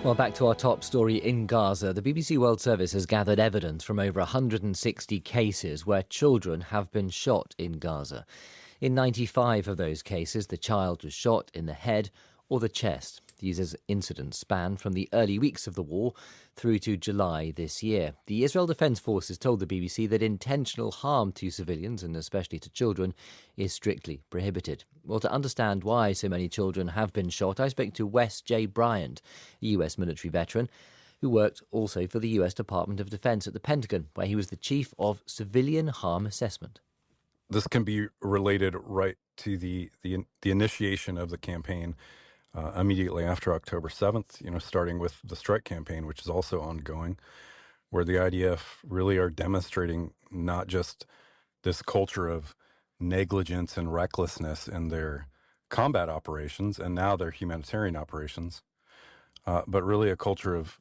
Well, back to our top story in Gaza. The BBC World Service has gathered evidence from over 160 cases where children have been shot in Gaza. In 95 of those cases, the child was shot in the head or the chest. These incidents span from the early weeks of the war through to July this year. The Israel Defense Forces told the BBC that intentional harm to civilians, and especially to children, is strictly prohibited. Well, to understand why so many children have been shot, I spoke to Wes J. Bryant, a US military veteran, who worked also for the US Department of Defense at the Pentagon, where he was the chief of civilian harm assessment. This can be related right to the initiation of the campaign immediately after October 7th, starting with the strike campaign, which is also ongoing, where the IDF really are demonstrating not just this culture of negligence and recklessness in their combat operations and now their humanitarian operations, but really a culture of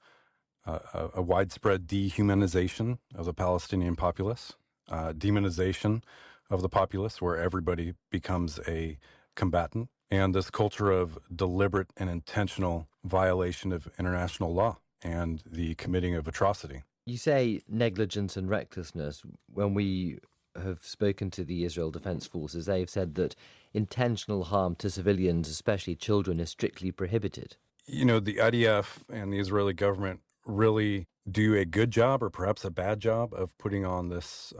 a widespread dehumanization of the Palestinian populace, demonization of the populace, where everybody becomes a combatant, and this culture of deliberate and intentional violation of international law and the committing of atrocity. You say negligence and recklessness. When we have spoken to the Israel Defense Forces, they've said that intentional harm to civilians, especially children, is strictly prohibited. The IDF and the Israeli government really do a good job, or perhaps a bad job, of putting on this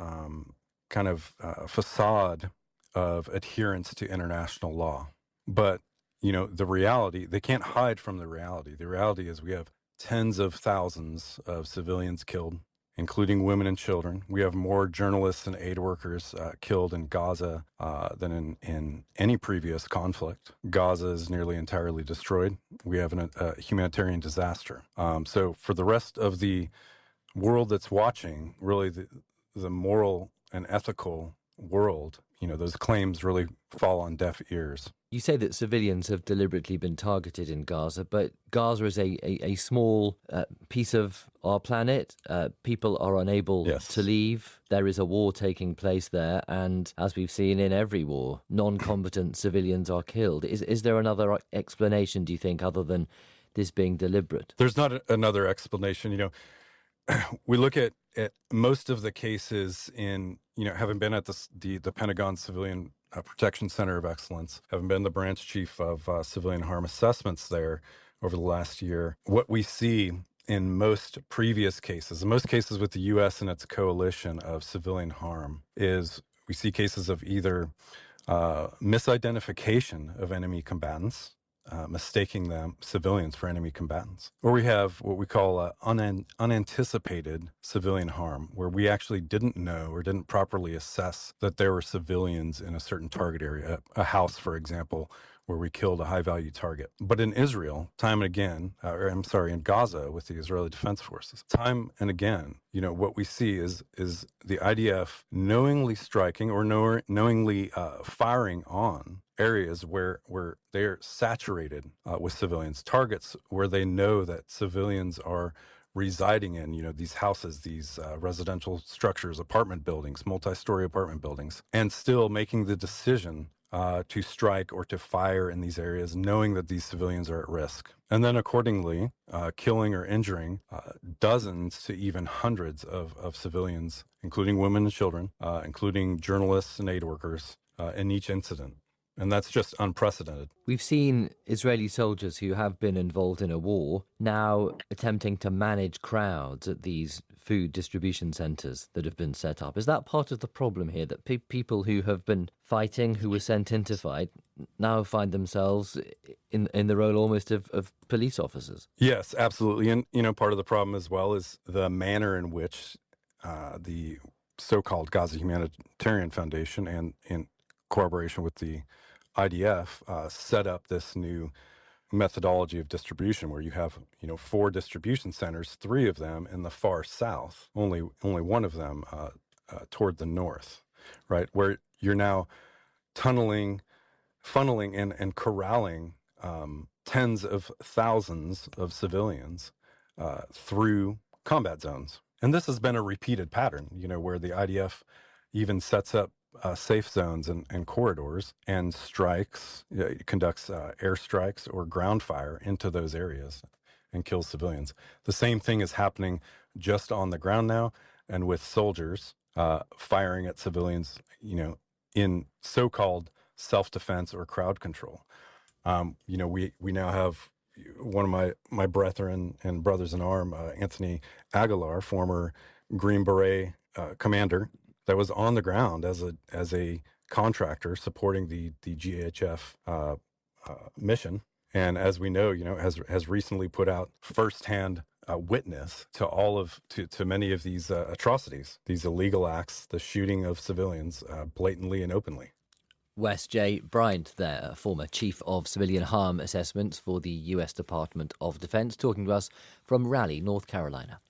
kind of facade of adherence to international law. But, the reality, they can't hide from the reality. The reality is we have tens of thousands of civilians killed, including women and children. We have more journalists and aid workers killed in Gaza than in any previous conflict. Gaza is nearly entirely destroyed. We have a humanitarian disaster. So for the rest of the world that's watching, really the moral and ethical world, those claims really fall on deaf ears. You say that civilians have deliberately been targeted in Gaza, but Gaza is a small piece of our planet. People are unable to leave. There is a war taking place there, and as we've seen in every war, non-combatant civilians are killed. Is there another explanation, do you think, other than this being deliberate? There's not another explanation. We look at most of the cases in, having been at the Pentagon Civilian Protection Center of Excellence, having been the branch chief of civilian harm assessments there over the last year, what we see in most previous cases, in most cases with the U.S. and its coalition of civilian harm, is we see cases of either misidentification of enemy combatants, mistaking them, civilians, for enemy combatants. Or we have what we call unanticipated civilian harm, where we actually didn't know or didn't properly assess that there were civilians in a certain target area, a house, for example, where we killed a high-value target. But in Israel, time and again, in Gaza with the Israeli Defense Forces, time and again, what we see is the IDF knowingly striking or knowingly firing on areas where they're saturated with civilians, targets where they know that civilians are residing in, these houses, these residential structures, apartment buildings, multi-story apartment buildings, and still making the decision to strike or to fire in these areas, knowing that these civilians are at risk. And then accordingly, killing or injuring dozens to even hundreds of civilians, including women and children, including journalists and aid workers in each incident. And that's just unprecedented. We've seen Israeli soldiers who have been involved in a war now attempting to manage crowds at these food distribution centres that have been set up. Is that part of the problem here, that people who have been fighting, who were sent in to fight, now find themselves in the role almost of police officers? Yes, absolutely. And, part of the problem as well is the manner in which the so-called Gaza Humanitarian Foundation and in cooperation with the IDF set up this new methodology of distribution, where you have 4 distribution centers, 3 of them in the far south, only one of them toward the north, right, where you're now funneling and corralling tens of thousands of civilians through combat zones. And this has been a repeated pattern, where the IDF even sets up safe zones and corridors and conducts airstrikes or ground fire into those areas. and kills civilians. The same thing is happening just on the ground now, and with soldiers firing at civilians, in so-called self-defense or crowd control. We now have one of my brethren and brothers in arm, Anthony Aguilar, former Green Beret commander, that was on the ground as a contractor supporting the GHF mission, and as we know, has recently put out firsthand witness to many of these atrocities, these illegal acts, the shooting of civilians blatantly and openly. Wes J. Bryant there, former Chief of Civilian Harm Assessments for the US Department of Defense, talking to us from Raleigh, North Carolina.